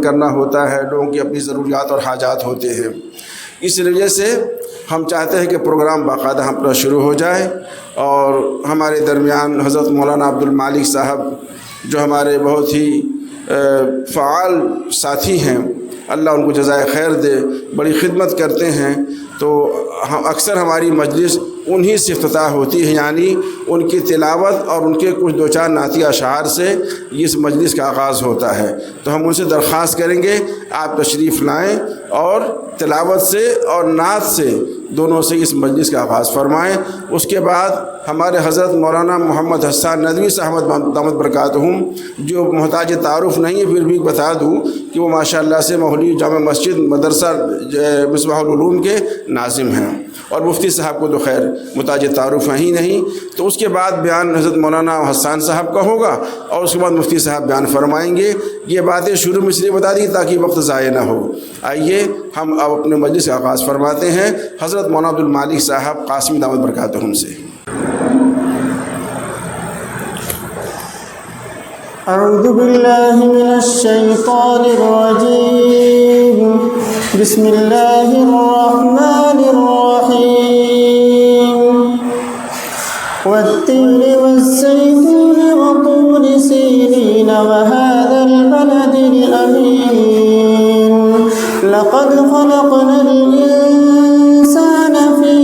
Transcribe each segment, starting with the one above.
کرنا ہوتا ہے، لوگوں کی اپنی ضروریات اور حاجات ہوتے ہیں۔ اس وجہ سے ہم چاہتے ہیں کہ پروگرام باقاعدہ ہم پر شروع ہو جائے، اور ہمارے درمیان حضرت مولانا عبدالمالک صاحب جو ہمارے بہت ہی فعال ساتھی ہیں، اللہ ان کو جزائے خیر دے، بڑی خدمت کرتے ہیں، تو اکثر ہماری مجلس انہی سے افتتاح ہوتی ہے، یعنی ان کی تلاوت اور ان کے کچھ دو چار نعتیہ اشعار سے اس مجلس کا آغاز ہوتا ہے۔ تو ہم ان سے درخواست کریں گے آپ تشریف لائیں اور تلاوت سے اور نعت سے دونوں سے اس مجلس کا آغاز فرمائیں۔ اس کے بعد ہمارے حضرت مولانا محمد حسان ندوی صاحب دامت برکاتہم، جو محتاج تعارف نہیں ہے پھر بھی بتا دوں کہ وہ ماشاءاللہ سے مہولی جامع مسجد مدرسہ مصباح العلوم کے ناظم ہیں، اور مفتی صاحب کو تو خیر محتاج تعارف ہے ہی نہیں۔ تو اس کے بعد بیان حضرت مولانا حسان صاحب کا ہوگا، اور اس کے بعد مفتی صاحب بیان فرمائیں گے۔ یہ باتیں شروع میں اس لیے بتا دی تاکہ وقت ضائع نہ ہو۔ آئیے ہم اب اپنے مجلس کا آغاز فرماتے ہیں حضرت مولانا عبدالمالک صاحب قاسمی دامت برکاتہم سے۔ اعوذ باللہ من الشیطان الرجیم، بسم اللہ الرحمن الرحیم، والتین والزیتون وطور سینین وهذا البلد الامین، لقد خلقنا الانسان فی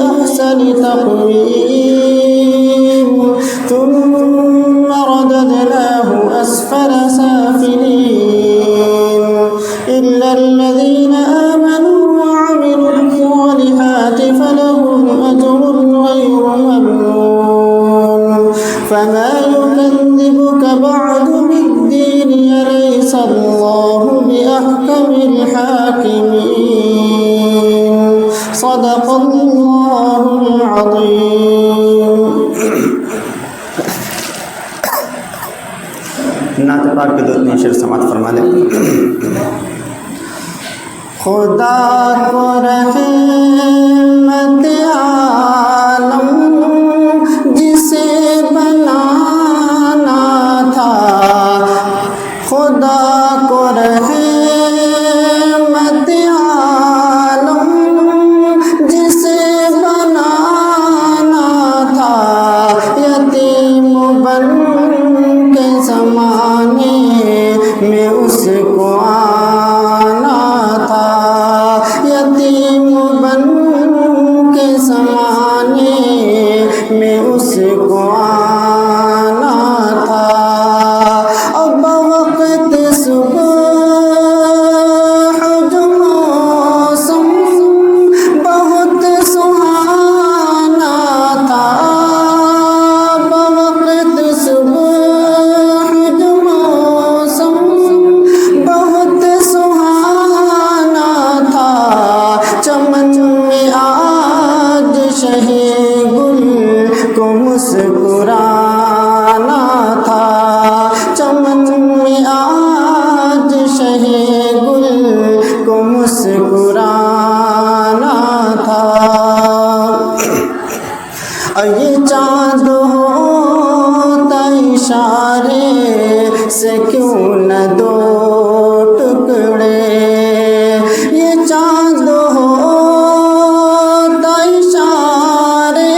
احسن تقویم، ثم رددناه اسفل سافلین، الا الذین آمنوا وعملوا الصالحات فلهم اجر غیر ممنون، فما يكذبك بعد بالدين، أليس الله بأحكم الحاكمين، صدق الله العظيم۔ نعت پاک کے دو تین شعر سماعت فرما لیں۔ خدا کو رحمت عالم جسے بنانا تھا، خدا کو رحمت عالم جسے بنانا تھا، یتیم بن کے زمانے میں اس کو آنا تھا، یتیم بن کے زمانے میں اس کو آنا تھا، اب وقت صبح جو موسم بہت سہانا تھا، اب وقت صبح جو موسم بہت سہانا تھا، چمن میں آج شہ گل کو مسکرانا تھا، چمن میں آج شہ گل کو مسکرانا تھا، یہ چاند ہوتا اشارے سے کیوں نہ دو ٹکڑے، یہ چاند ہوتا اشارے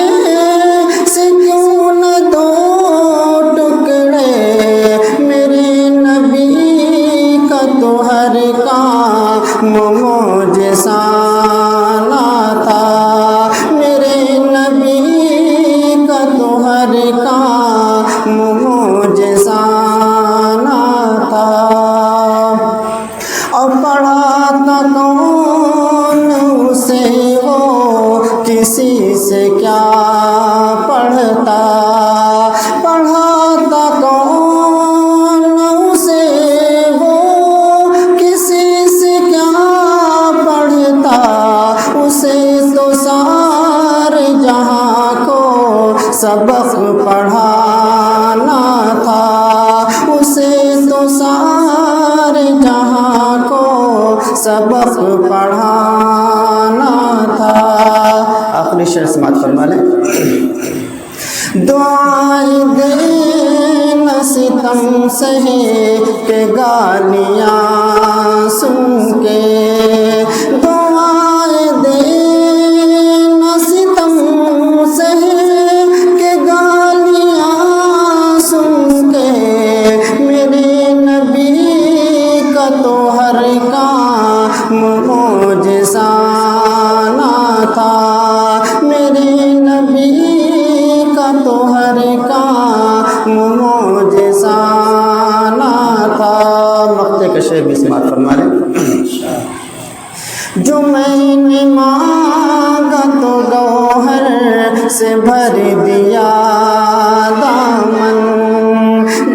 سے کیوں نہ دو ٹکڑے، میرے نبی کا تو ہر کام معجزانہ تھا، میرے نبی کا تو ہر کام معجزانہ تھا، اور پڑھاتا کون اسے وہ کسی سے کیا پڑھتا، پڑھاتا کون اسے وہ کسی سے کیا پڑھتا، اسے تو سارے جہاں کو سبق پڑھانا تھا، اسے تو سارے جہاں کو سبق پڑھانا تھا۔ آخری شعر سماعت فرما لیں۔ دعائیں دے نہ ستم سہے کہ گالیاں سن کے، دعائیں دے نہ ستم سہے کہ گالیاں سن کے، میرے نبی کا تو ہر کام معجزہ نہ تھا، میرے نبی کا تو ہر کام معجزہ نہ تھا۔ مقطع کا شعر بھی سماعت فرما لیں۔ جو میں نے مانگا تو گوہر سے بھر دیا دامن،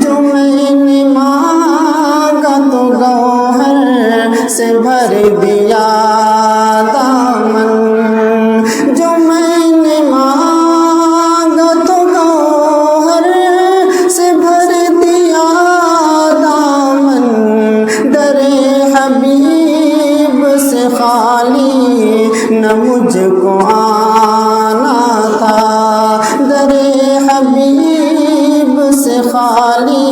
جو میں نے مانگا تو گوہر سے بھر دیا دامن، جو میں نے مانگا تو گوہر سے بھر دیا دامن، در حبیب سے خالی نہ مجھ کو آنا تھا، در حبیب سے خالی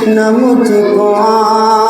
نہ مجھ کو آنا